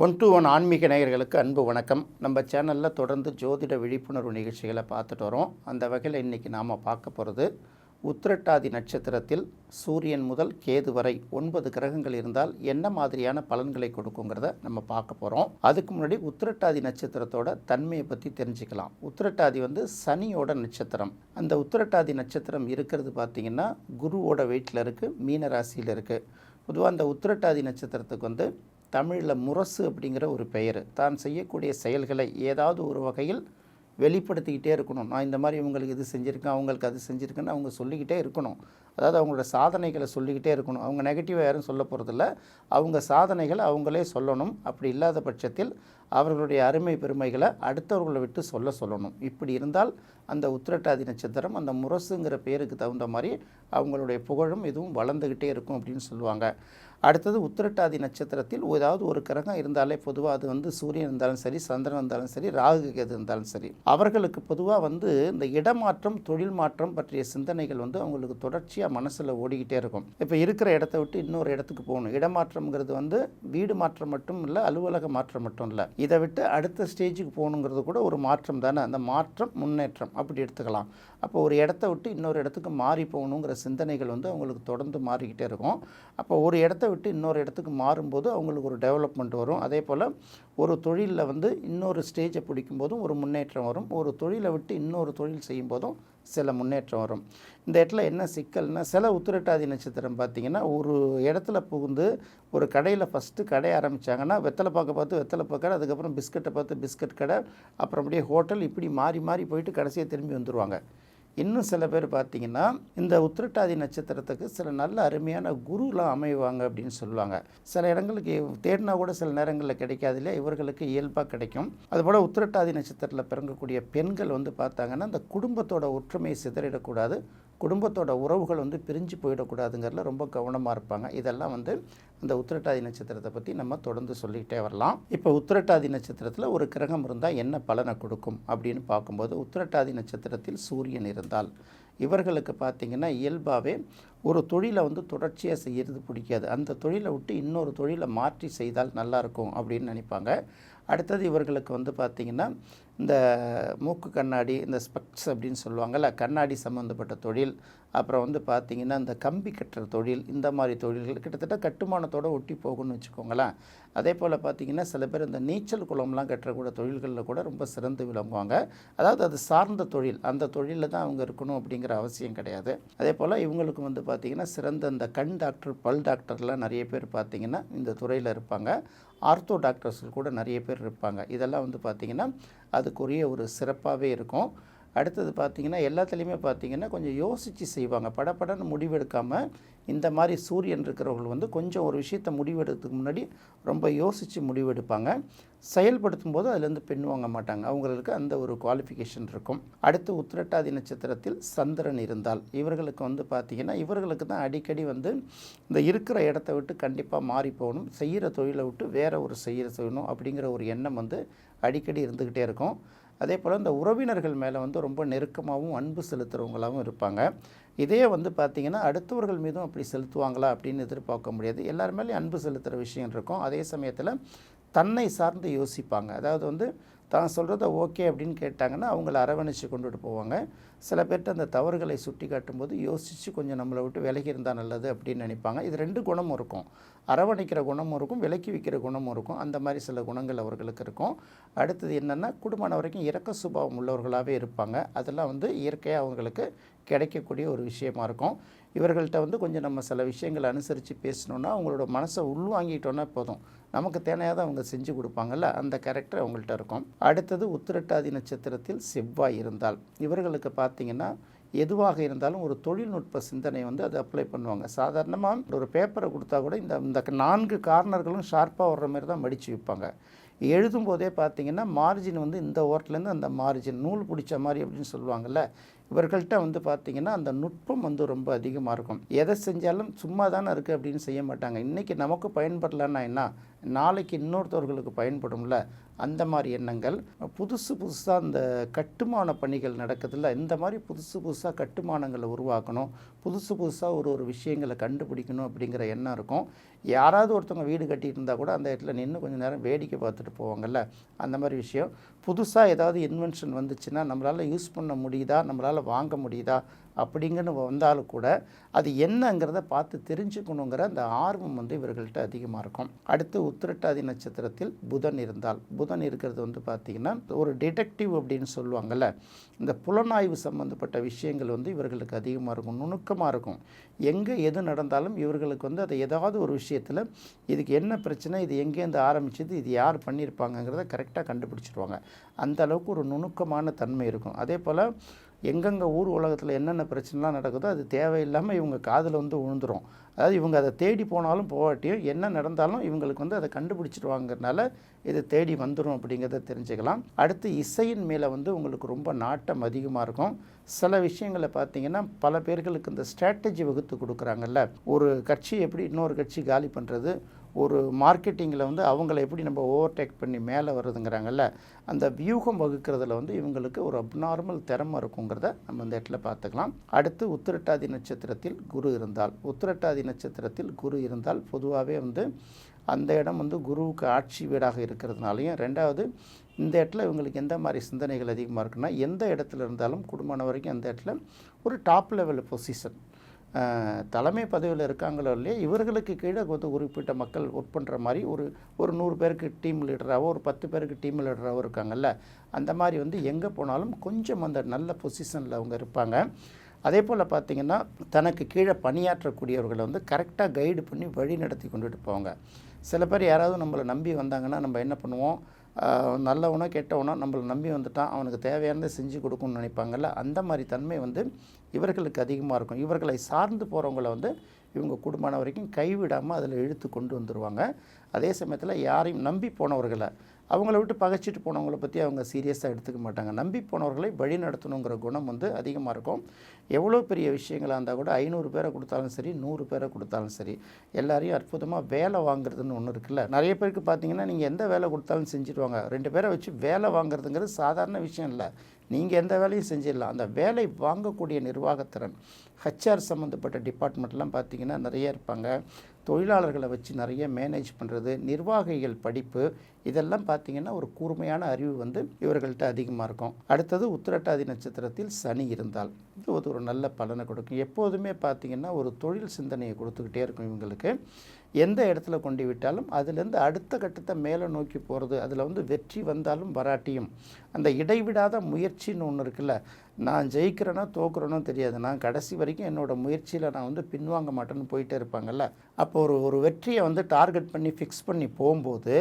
One to one ஆன்மீக நேயர்களுக்கு அன்பு வணக்கம். நம்ம சேனலில் தொடர்ந்து ஜோதிட விழிப்புணர்வு நிகழ்ச்சிகளை பார்த்துட்டு வரோம். அந்த வகையில் இன்றைக்கி நாம் பார்க்க போகிறது உத்திரட்டாதி நட்சத்திரத்தில் சூரியன் முதல் கேது வரை 9 கிரகங்கள் இருந்தால் என்ன மாதிரியான பலன்களை கொடுக்குங்கிறத நம்ம பார்க்க போகிறோம். அதுக்கு முன்னாடி உத்திரட்டாதி நட்சத்திரத்தோட தன்மையை பற்றி தெரிஞ்சுக்கலாம். உத்திரட்டாதி சனியோட நட்சத்திரம். அந்த உத்திரட்டாதி நட்சத்திரம் இருக்கிறது பார்த்திங்கன்னா குருவோட வீட்டில் இருக்குது, மீன ராசியில் இருக்குது. பொதுவாக அந்த உத்திரட்டாதி நட்சத்திரத்துக்கு தமிழில் முரசு அப்படிங்கிற ஒரு பெயர். தான் செய்யக்கூடிய செயல்களை ஏதாவது ஒரு வகையில் வெளிப்படுத்திக்கிட்டே இருக்கணும். நான் இந்த மாதிரி இவங்களுக்கு இது செஞ்சுருக்கேன், அவங்களுக்கு அது செஞ்சுருக்கேன்னு அவங்க சொல்லிக்கிட்டே இருக்கணும். அதாவது அவங்களோட சாதனைகளை சொல்லிக்கிட்டே இருக்கணும். அவங்க நெகட்டிவாக யாரும் சொல்ல போகிறதில்ல, அவங்க சாதனைகளை அவங்களே சொல்லணும். அப்படி இல்லாத பட்சத்தில் அவர்களுடைய அருமை பெருமைகளை அடுத்தவர்களை விட்டு சொல்லணும். இப்படி இருந்தால் அந்த உத்திரட்டாதி நட்சத்திரம் அந்த முரசுங்கிற பேருக்கு தகுந்த மாதிரி அவங்களுடைய புகழும் இதுவும் வளர்ந்துக்கிட்டே இருக்கும் அப்படின்னு சொல்லுவாங்க. அடுத்தது உத்திரட்டாதி நட்சத்திரத்தில் ஏதாவது ஒரு கிரகம் இருந்தாலே பொதுவாக அது சூரியன் இருந்தாலும் சரி, சந்திரன் இருந்தாலும் சரி, ராகு கேது இருந்தாலும் சரி, அவர்களுக்கு பொதுவாக இந்த இடமாற்றம், தொழில் மாற்றம் பற்றிய சிந்தனைகள் அவங்களுக்கு தொடர்ச்சியாக மனசில் ஓடிக்கிட்டே இருக்கும். இப்போ இருக்கிற இடத்த விட்டு இன்னொரு இடத்துக்கு போகணும். இடமாற்றம்ங்கிறது வீடு மாற்றம் மட்டும் இல்லை, அலுவலக மாற்றம் மட்டும் இல்லை. இதை விட்டு அடுத்த ஸ்டேஜுக்கு போகணுங்கிறது கூட ஒரு மாற்றம் தானே. அந்த மாற்றம் முன்னேற்றம் அப்படி எடுத்துக்கலாம். அப்போ ஒரு இடத்த விட்டு இன்னொரு இடத்துக்கு மாறி போகணுங்கிற சிந்தனைகள் அவங்களுக்கு தொடர்ந்து மாறிக்கிட்டே இருக்கும். அப்போ ஒரு இடத்த விட்டு இன்னொரு இடத்துக்கு மாறும்போது அவங்களுக்கு ஒரு டெவலப்மெண்ட் வரும். அதே போல் ஒரு தொழிலில் இன்னொரு ஸ்டேஜை பிடிக்கும்போதும் ஒரு முன்னேற்றம் வரும். ஒரு தொழிலை விட்டு இன்னொரு தொழில் செய்யும்போதும் சில முன்னேற்றம் வரும். இந்த இடத்துல என்ன சிக்கல்னா, சில உத்திரட்டாதி நட்சத்திரம் பார்த்திங்கன்னா ஒரு இடத்துல புகுந்து ஒரு கடையில் ஃபஸ்ட்டு கடை ஆரம்பித்தாங்கன்னா வெத்தலை பாக்க பார்த்து வெத்தலை பாக்க, அதுக்கப்புறம் பிஸ்கட்டை பார்த்து பிஸ்கட் கடை, அப்புறம் அப்படியே ஹோட்டல், இப்படி மாறி மாறி போயிட்டு கடைசியாக திரும்பி வந்துடுவாங்க. இன்னும் சில பேர் பார்த்திங்கன்னா இந்த உத்திரட்டாதி நட்சத்திரத்துக்கு சில நல்ல அருமையான குருலாம் அமைவாங்க அப்படின்னு சொல்லுவாங்க. சில இடங்களுக்கு தேடினா கூட சில நேரங்களில் கிடைக்காது இல்லையா, இவர்களுக்கு இயல்பாக கிடைக்கும். அதுபோல் உத்திரட்டாதி நட்சத்திரத்தில் பிறங்கக்கூடிய பெண்கள் பார்த்தாங்கன்னா இந்த குடும்பத்தோட ஒற்றுமையை சிதறிடக்கூடாது, குடும்பத்தோட உறவுகள் பிரிஞ்சு போயிடக்கூடாதுங்கிறதுல ரொம்ப கவனமாக இருப்பாங்க. இதெல்லாம் அந்த உத்திரட்டாதி நட்சத்திரத்தை பற்றி நம்ம தொடர்ந்து சொல்லிகிட்டே வரலாம். இப்போ உத்திரட்டாதி நட்சத்திரத்தில் ஒரு கிரகம் இருந்தால் என்ன பலனை கொடுக்கும் அப்படின்னு பார்க்கும்போது, உத்திரட்டாதி நட்சத்திரத்தில் சூரியன் இருந்தால் இவர்களுக்கு பார்த்திங்கன்னா இயல்பாகவே ஒரு தொழிலை தொடர்ச்சியாக செய்கிறது பிடிக்காது. அந்த தொழிலை விட்டு இன்னொரு தொழிலை மாற்றி செய்தால் நல்லாயிருக்கும் அப்படின்னு நினைப்பாங்க. அடுத்தது இவர்களுக்கு பார்த்திங்கன்னா இந்த மூக்கு கண்ணாடி, இந்த ஸ்பெக்ஸ் அப்படின்னு சொல்லுவாங்கள்ல, கண்ணாடி சம்மந்தப்பட்ட தொழில், அப்புறம் பார்த்திங்கன்னா இந்த கம்பி கட்டுற தொழில், இந்த மாதிரி தொழில்கள் கிட்டத்தட்ட கட்டுமானத்தோடு ஒட்டி போகும்னு வச்சுக்கோங்களேன். அதே போல் பார்த்திங்கன்னா சில பேர் இந்த நீச்சல் குளம்லாம் கட்டுறக்கூட தொழில்களில் கூட ரொம்ப சிறந்து விளங்குவாங்க. அதாவது அது சார்ந்த தொழில், அந்த தொழிலில் தான் அவங்க இருக்கணும் அப்படிங்கிற அவசியம் கிடையாது. அதே போல் இவங்களுக்கு பார்த்திங்கன்னா சிறந்த இந்த கண் டாக்டர், பல் டாக்டர்லாம் நிறைய பேர் பார்த்திங்கன்னா இந்த துறையில் இருப்பாங்க. ஆர்த்தோ டாக்டர்ஸ் கூட நிறைய பேர் இருப்பாங்க. இதெல்லாம் பார்த்திங்கன்னா அதுக்குரிய ஒரு சிறப்பாகவே இருக்கும். அடுத்தது பார்த்திங்கன்னா எல்லாத்துலேயுமே பார்த்திங்கன்னா கொஞ்சம் யோசித்து செய்வாங்க. படப்படன்னு முடிவெடுக்காமல் இந்த மாதிரி சூரியன் இருக்கிறவர்கள் கொஞ்சம் ஒரு விஷயத்தை முடிவெடுக்கிறதுக்கு முன்னாடி ரொம்ப யோசித்து முடிவெடுப்பாங்க. செயல்படுத்தும் போது அதுலேருந்து பின் வாங்க மாட்டாங்க. அவங்களுக்கு அந்த ஒரு குவாலிஃபிகேஷன் இருக்கும். அடுத்து உத்திரட்டாதி நட்சத்திரத்தில் சந்திரன் இருந்தால் இவர்களுக்கு பார்த்திங்கன்னா இவர்களுக்கு தான் அடிக்கடி இந்த இருக்கிற இடத்த விட்டு கண்டிப்பாக மாறி போகணும், செய்கிற தொழிலை விட்டு வேறு ஒரு செய்யணும் அப்படிங்கிற ஒரு எண்ணம் அடிக்கடி இருந்துக்கிட்டே இருக்கும். அதே போல் இந்த உறவினர்கள் மேலே ரொம்ப நெருக்கமாகவும் அன்பு செலுத்துகிறவங்களாகவும் இருப்பாங்க. இதே பார்த்திங்கன்னா அடுத்தவர்கள் மீதும் அப்படி செலுத்துவாங்களா அப்படின்னு எதிர்பார்க்க முடியாது. எல்லார் மேலேயும் அன்பு செலுத்துகிற விஷயம் இருக்கும். அதே சமயத்தில் தன்னை சார்ந்து யோசிப்பாங்க. அதாவது தான் சொல்கிறத ஓகே அப்படின்னு கேட்டாங்கன்னா அவங்கள அரவணைச்சு கொண்டுட்டு போவாங்க. சில பேர்கிட்ட அந்த தவறுகளை சுட்டி காட்டும்போது யோசித்து கொஞ்சம் நம்மளை விட்டு விலகி இருந்தால் நல்லது அப்படின்னு நினைப்பாங்க. இது 2 குணமும் இருக்கும். அரவணைக்கிற குணமும் இருக்கும், விலக்கி வைக்கிற குணமும் இருக்கும். அந்த மாதிரி சில குணங்கள் அவர்களுக்கு இருக்கும். அடுத்தது என்னென்னா குடும்பம் வரைக்கும் இரக்க சுபாவம் உள்ளவர்களாகவே இருப்பாங்க. அதெல்லாம் இயற்கையாக அவங்களுக்கு கிடைக்கக்கூடிய ஒரு விஷயமா இருக்கும். இவர்கள்ட்ட கொஞ்சம் நம்ம சில விஷயங்களை அனுசரித்து பேசணுன்னா அவங்களோட மனசை உள்வாங்கிட்டோன்னா போதும், நமக்கு தேவையாத அவங்க செஞ்சு கொடுப்பாங்கல்ல, அந்த கேரக்டர் அவங்கள்ட்ட இருக்கும். அடுத்தது உத்திரட்டாதி நட்சத்திரத்தில் செவ்வாய் இருந்தால் இவர்களுக்கு பார்த்திங்கன்னா எதுவாக இருந்தாலும் ஒரு தொழில்நுட்ப சிந்தனை அதை அப்ளை பண்ணுவாங்க. சாதாரணமாக ஒரு பேப்பரை கொடுத்தா கூட இந்த 4 கார்னர்களும் ஷார்ப்பாக வர்ற மாதிரி தான் மடித்து வைப்பாங்க. எழுதும்போதே பார்த்திங்கன்னா மார்ஜின் இந்த ஓரத்துலேருந்து அந்த மார்ஜின் நூல் பிடிச்ச மாதிரி அப்படின்னு சொல்லுவாங்கள்ல, இவர்கள்ட்ட வந்து பார்த்திங்கன்னா அந்த நுட்பம் வந்து ரொம்ப அதிகமாக இருக்கும். எதை செஞ்சாலும் சும்மா தானே இருக்குது அப்படின்னு செய்ய மாட்டாங்க. இன்றைக்கி நமக்கு பயன்படலன்னா என்ன, நாளைக்கு இன்னொருத்தவர்களுக்கு பயன்படும்ல, அந்த மாதிரி எண்ணங்கள். புதுசாக இந்த கட்டுமான பணிகள் நடக்குதுல்ல, இந்த மாதிரி புதுசாக கட்டுமானங்களை உருவாக்கணும், புதுசாக ஒரு விஷயங்களை கண்டுபிடிக்கணும் அப்படிங்கிற எண்ணம் இருக்கும். யாராவது ஒருத்தவங்க வீடு கட்டிட்டு இருந்தால் கூட அந்த இடத்துல நின்று கொஞ்சம் நேரம் வேடிக்கை பார்த்துட்டு போவாங்கல்ல, அந்த மாதிரி விஷயம். புதுசாக ஏதாவது இன்வென்ஷன் வந்துச்சுன்னா நம்மளால் யூஸ் பண்ண முடியுதா, நம்மளால் வாங்க முடியுதா அப்படிங்கன்னு வந்தாலும் கூட அது என்னங்கிறத பார்த்து தெரிஞ்சுக்கணுங்கிற அந்த ஆர்வம் வந்து இவர்கள்ட்ட அதிகமாக இருக்கும். அடுத்து உத்திரட்டாதி நட்சத்திரத்தில் புதன் இருந்தால், புதன் இருக்கிறது வந்து பார்த்திங்கன்னா ஒரு டிடெக்டிவ் அப்படின்னு சொல்லுவாங்கள்ல, இந்த புலனாய்வு சம்மந்தப்பட்ட விஷயங்கள் வந்து இவர்களுக்கு அதிகமாக இருக்கும், நுணுக்கமாக இருக்கும். எங்கே எது நடந்தாலும் இவர்களுக்கு வந்து அதை ஏதாவது ஒரு விஷயத்தில் இதுக்கு என்ன பிரச்சனை, இது எங்கேருந்து ஆரம்பிச்சது, இது யார் பண்ணியிருப்பாங்கங்கிறத கரெக்டாக கண்டுபிடிச்சிருவாங்க. அந்த அளவுக்கு ஒரு நுணுக்கமான தன்மை இருக்கும். அதே போல் எங்கெங்கே ஊர் உலகத்தில் என்னென்ன பிரச்சனைலாம் நடக்குதோ அது தேவையில்லாமல் இவங்க காதில் வந்து விழுந்துடும். அதாவது இவங்க அதை தேடி போனாலும் போகாட்டியும் என்ன நடந்தாலும் இவங்களுக்கு வந்து அதை கண்டுபிடிச்சிடுவாங்கிறதுனால இது தேடி வந்துடும் அப்படிங்கிறத தெரிஞ்சுக்கலாம். அடுத்து இசையின் மேலே வந்து உங்களுக்கு ரொம்ப நாட்டம் அதிகமாக இருக்கும். சில விஷயங்களை பார்த்திங்கன்னா பல பேர்களுக்கு இந்த ஸ்ட்ராட்டஜி வகுத்து கொடுக்குறாங்கல்ல, ஒரு கட்சி எப்படி இன்னொரு கட்சி காலி பண்ணுறது, ஒரு மார்க்கெட்டிங்கில் வந்து அவங்கள எப்படி நம்ம ஓவர்டேக் பண்ணி மேலே வர்றதுங்கிறாங்கல்ல, அந்த வியூகம் வகுக்கிறதுல வந்து இவங்களுக்கு ஒரு அப்நார்மல் திறமை இருக்குங்கிறத நம்ம இந்த இடத்துல பார்த்துக்கலாம். அடுத்து உத்திரட்டாதி நட்சத்திரத்தில் குரு இருந்தால், உத்திரட்டாதி நட்சத்திரத்தில் குரு இருந்தால் பொதுவாகவே வந்து அந்த இடம் வந்து குருவுக்கு ஆட்சி வீடாக இருக்கிறதுனாலையும், ரெண்டாவது இந்த இடத்துல இவங்களுக்கு எந்த மாதிரி சிந்தனைகள் அதிகமாக இருக்குன்னா, எந்த இடத்துல இருந்தாலும் குடும்பம் வரைக்கும் அந்த இடத்துல ஒரு டாப் லெவல் பொசிஷன், தலைமை பதவியில் இருக்காங்களோ இல்லையா, இவர்களுக்கு கீழே வந்து குறிப்பிட்ட மக்கள் ஒர்க் பண்ணுற மாதிரி ஒரு 100 பேருக்கு டீம் லீடராகவோ ஒரு 10 பேருக்கு டீம் லீடராகவோ இருக்காங்கல்ல, அந்த மாதிரி வந்து எங்கே போனாலும் கொஞ்சம் அந்த நல்ல பொசிஷனில் அவங்க இருப்பாங்க. அதே போல் பார்த்திங்கன்னா தனக்கு கீழே பணியாற்றக்கூடியவர்களை வந்து கரெக்டாக கைடு பண்ணி வழி நடத்தி கொண்டுட்டு போவாங்க. சில பேர் யாராவது நம்மளை நம்பி வந்தாங்கன்னா நம்ம என்ன பண்ணுவோம், நல்லவனோ கெட்டவனோ நம்மளை நம்பி வந்துட்டான், அவனுக்கு தேவையானதை செஞ்சு கொடுக்கணும்னு நினைப்பாங்கல்ல, அந்த மாதிரி தன்மை வந்து இவர்களுக்கு அதிகமாக இருக்கும். இவர்களை சார்ந்து போகிறவங்கள வந்து இவங்க குடும்பம் வரைக்கும் கைவிடாமல் அதில் இழுத்து கொண்டு வந்துடுவாங்க. அதே சமயத்தில் யாரையும் நம்பி போனவர்களை, அவங்கள விட்டு பகைச்சிட்டு போனவங்கள பற்றி அவங்க சீரியஸாக எடுத்துக்க மாட்டாங்க. நம்பி போனவர்களை வழி நடத்தணுங்கிற குணம் வந்து அதிகமாக இருக்கும். எவ்வளோ பெரிய விஷயங்களாக இருந்தால் கூட 500 பேரை கொடுத்தாலும் சரி, 100 பேரை கொடுத்தாலும் சரி, எல்லாரையும் அற்புதமாக வேலை வாங்குறதுன்னு ஒன்று இருக்குல்ல. நிறைய பேருக்கு பார்த்தீங்கன்னா நீங்கள் எந்த வேலை கொடுத்தாலும் செஞ்சுடுவாங்க. 2 பேரை வச்சு வேலை வாங்குறதுங்கிறது சாதாரண விஷயம் இல்லை. நீங்கள் எந்த வேலையும் செஞ்சிடலாம். அந்த வேலை வாங்கக்கூடிய நிர்வாகத்திறன், ஹெச்ஆர் சம்மந்தப்பட்ட டிபார்ட்மெண்ட்லாம் பார்த்திங்கன்னா நிறைய இருப்பாங்க. தொழிலாளர்களை வச்சு நிறைய மேனேஜ் பண்ணுறது, நிர்வாகிகள் படிப்பு, இதெல்லாம் பார்த்திங்கன்னா ஒரு கூர்மையான அறிவு வந்து இவர்கள்ட்ட அதிகமாக இருக்கும். அடுத்தது உத்திரட்டாதி நட்சத்திரத்தில் சனி இருந்தால் இது ஒரு நல்ல பலனை கொடுக்கும். எப்போதுமே பார்த்திங்கன்னா ஒரு தொழில் சிந்தனையை கொடுத்துக்கிட்டே இருக்கும் இவங்களுக்கு. எந்த இடத்துல கொண்டு விட்டாலும் அதுலேருந்து அடுத்த கட்டத்தை மேலே நோக்கி போகிறது, அதில் வந்து வெற்றி வந்தாலும் வராட்டியும் அந்த இடைவிடாத முயற்சின்னு ஒன்று இருக்குல்ல, நான் ஜெயிக்கிறேனோ தோக்குறேனோ தெரியாது, நான் கடைசி வரைக்கும் என்னோடய முயற்சியில் நான் வந்து பின்வாங்க மாட்டேன்னு போயிட்டே இருப்பாங்கல்ல. அப்போ ஒரு வெற்றியை வந்து டார்கெட் பண்ணி ஃபிக்ஸ் பண்ணி போகும்போது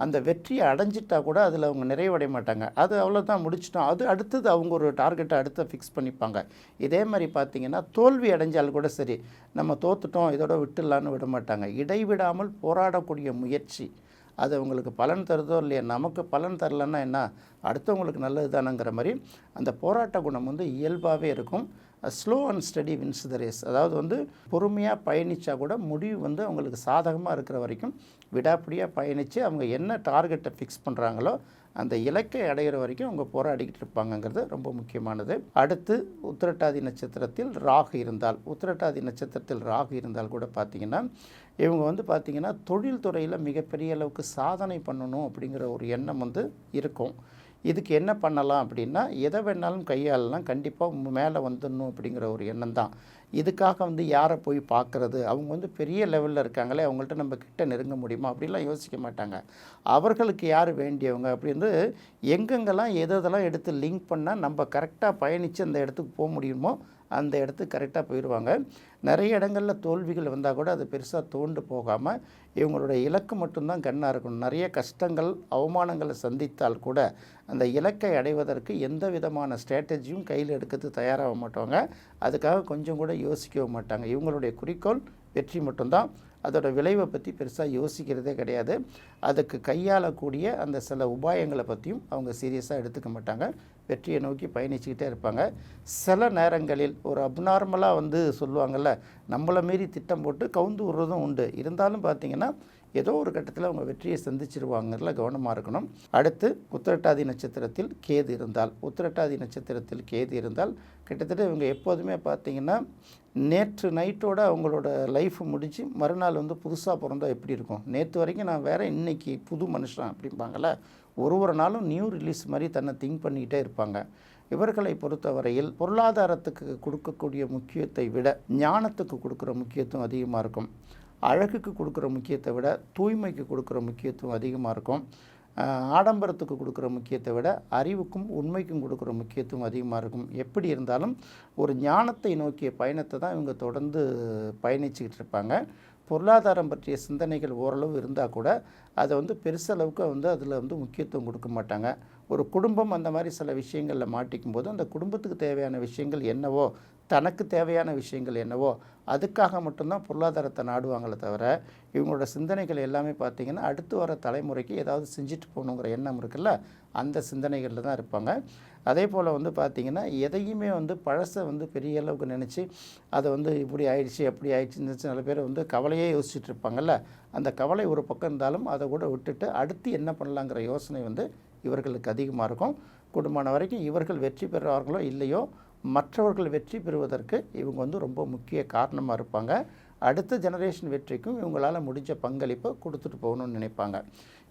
அந்த வெற்றியை அடைஞ்சிட்டா கூட அதில் அவங்க நிறைவடைய மாட்டாங்க. அது அவ்வளோதான், முடிச்சிட்டோம், அது அடுத்தது அவங்க ஒரு டார்கெட்டை அடுத்த ஃபிக்ஸ் பண்ணிப்பாங்க. இதே மாதிரி பார்த்திங்கன்னா தோல்வி அடைஞ்சால் கூட சரி, நம்ம தோத்துட்டோம் இதோட விட்டுடலான்னு விட மாட்டாங்க. இடைவிடாமல் போராடக்கூடிய முயற்சி அது அவங்களுக்கு பலன் தருதோ இல்லையா, நமக்கு பலன் தரலன்னா என்ன, அடுத்தவங்களுக்கு நல்லது தானங்கிற மாதிரி அந்த போராட்ட குணம் வந்து இயல்பாகவே இருக்கும். Slow and steady wins the race. அதாவது வந்து பொறுமையாக பயணித்தா கூட முடிவு வந்து அவங்களுக்கு சாதகமாக இருக்கிற வரைக்கும் விடாப்பிடியாக பயணித்து அவங்க என்ன டார்கெட்டை ஃபிக்ஸ் பண்ணுறாங்களோ அந்த இலக்கை அடைகிற வரைக்கும் அவங்க போராடிக்கிட்டு இருப்பாங்கங்கிறது ரொம்ப முக்கியமானது. அடுத்து உத்திரட்டாதி நட்சத்திரத்தில் ராகு இருந்தால், உத்திரட்டாதி நட்சத்திரத்தில் ராகு இருந்தால் கூட பார்த்திங்கன்னா இவங்க வந்து பார்த்திங்கன்னா தொழில் துறையில் மிகப்பெரிய அளவுக்கு சாதனை பண்ணணும் அப்படிங்கிற ஒரு எண்ணம் வந்து இருக்கும். இதுக்கு என்ன பண்ணலாம் அப்படின்னா, எதை வேணாலும் கையாளலாம், கண்டிப்பாக மேலே வந்துடணும் அப்படிங்கிற ஒரு எண்ணம் தான். இதுக்காக வந்து யாரை போய் பார்க்குறது, அவங்க வந்து பெரிய லெவலில் இருக்காங்களே, அவங்கள்ட்ட நம்ம கிட்ட நெருங்க முடியுமா அப்படிலாம் யோசிக்க மாட்டாங்க. அவர்களுக்கு யார் வேண்டியவங்க அப்படின்னு எங்கெங்கெல்லாம் எதெல்லாம் எடுத்து லிங்க் பண்ணால் நம்ம கரெக்டாக பயணித்து அந்த இடத்துக்கு போக முடியுமோ அந்த இடத்துக்கு கரெக்டாக போயிடுவாங்க. நிறைய இடங்களில் தோல்விகள் வந்தால் கூட அது பெருசாக தோண்டு போகாமல் இவங்களுடைய இலக்கு மட்டும்தான் கண்ணாக இருக்கணும். நிறைய கஷ்டங்கள் அவமானங்களை சந்தித்தால் கூட அந்த இலக்கை அடைவதற்கு எந்த விதமான ஸ்ட்ராட்டஜியும் கையில் எடுக்கிறது தயாராக மாட்டாங்க. அதுக்காக கொஞ்சம் கூட யோசிக்கவும் மாட்டாங்க. இவங்களுடைய குறிக்கோள் வெற்றி மட்டும்தான். அதோட விளைவை பற்றி பெருசாக யோசிக்கிறதே கிடையாது. அதுக்கு கையாளக்கூடிய அந்த சில உபாயங்களை பற்றியும் அவங்க சீரியஸாக எடுத்துக்க மாட்டாங்க. வெற்றியை நோக்கி பயணிச்சுக்கிட்டே இருப்பாங்க. சில நேரங்களில் ஒரு அப்நார்மலாக சொல்லுவாங்கள்ல, நம்மளை மீறி திட்டம் போட்டு கவுந்து விடுறதும் உண்டு. இருந்தாலும் பார்த்திங்கன்னா ஏதோ ஒரு கட்டத்தில் அவங்க வெற்றியை சந்திச்சிருவாங்கல கவனமாக இருக்கணும். அடுத்து உத்திரட்டாதி நட்சத்திரத்தில் கேது இருந்தால் கிட்டத்தட்ட இவங்க எப்போதுமே பார்த்திங்கன்னா நேற்று நைட்டோட அவங்களோட லைஃப் முடிஞ்சு மறுநாள் புதுசாக பிறந்தா எப்படி இருக்கும், நேற்று வரைக்கும் நான் வேறு இன்றைக்கி புது மனுஷன் அப்படிம்பாங்கள்ல, ஒரு நாளும் நியூ ரிலீஸ் மாதிரி தன்னை திங்க் பண்ணிக்கிட்டே இருப்பாங்க. இவர்களை பொறுத்தவரையில் பொருளாதாரத்துக்கு கொடுக்கக்கூடிய முக்கியத்தை விட ஞானத்துக்கு கொடுக்குற முக்கியத்துவம் அதிகமாக இருக்கும். அழகுக்கு கொடுக்குற முக்கியத்தை விட தூய்மைக்கு கொடுக்குற முக்கியத்துவம் அதிகமாக இருக்கும். ஆடம்பரத்துக்கு கொடுக்குற முக்கியத்தை விட அறிவுக்கும் உண்மைக்கும் கொடுக்குற முக்கியத்துவம் அதிகமாக இருக்கும். எப்படி இருந்தாலும் ஒரு ஞானத்தை நோக்கிய பயணத்தை தான் இவங்க தொடர்ந்து பயணிச்சுக்கிட்டு இருப்பாங்க. பொருளாதாரம் பற்றிய சிந்தனைகள் ஓரளவு இருந்தால் கூட அதை பெருசளவுக்கு அதில் முக்கியத்துவம் கொடுக்க மாட்டாங்க. ஒரு குடும்பம் அந்த மாதிரி சில விஷயங்களில் மாட்டிக்கும் போது அந்த குடும்பத்துக்கு தேவையான விஷயங்கள் என்னவோ, தனக்கு தேவையான விஷயங்கள் என்னவோ அதுக்காக மட்டும்தான் பொருளாதாரத்தை நாடுவாங்களே தவிர இவங்களோட சிந்தனைகள் எல்லாமே பார்த்திங்கன்னா அடுத்து வர தலைமுறைக்கு ஏதாவது செஞ்சுட்டு போகணுங்கிற எண்ணம் இருக்குல்ல, அந்த சிந்தனைகளில் தான் இருப்பாங்க. அதே போல் பார்த்திங்கன்னா எதையுமே பழசை பெரிய அளவுக்கு நினச்சி அதை இப்படி ஆயிடுச்சு அப்படி ஆயிடுச்சுன்னு சில பேர் கவலையே யோசிச்சுட்டு இருப்பாங்கள்ல, அந்த கவலை ஒரு பக்கம் இருந்தாலும் அதை கூட விட்டுட்டு அடுத்து என்ன பண்ணலாங்கிற யோசனை இவர்களுக்கு அதிகமாக இருக்கும். கூடுமான வரைக்கும் இவர்கள் வெற்றி பெறுவார்களோ இல்லையோ, மற்றவர்கள் வெற்றி பெறுவதற்கு இவங்க ரொம்ப முக்கிய காரணமாக இருப்பாங்க. அடுத்த ஜெனரேஷன் வெற்றிக்கும் இவங்களால் முடிஞ்ச பங்களிப்பை கொடுத்துட்டு போகணும்னு நினைப்பாங்க.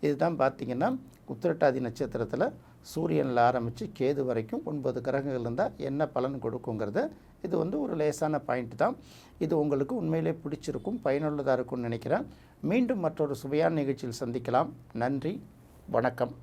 இதுதான் பார்த்திங்கன்னா உத்திரட்டாதி நட்சத்திரத்தில் சூரியனில் ஆரம்பித்து கேது வரைக்கும் 9 கிரகங்கள் இருந்தால் என்ன பலன் கொடுக்குங்கிறது. இது ஒரு லேசான பாயிண்ட் தான். இது உங்களுக்கு உண்மையிலே பிடிச்சிருக்கும், பயனுள்ளதாக இருக்கும்னு நினைக்கிறேன். மீண்டும் மற்றொரு சுவையான நிகழ்ச்சியில் சந்திக்கலாம். நன்றி, வணக்கம்.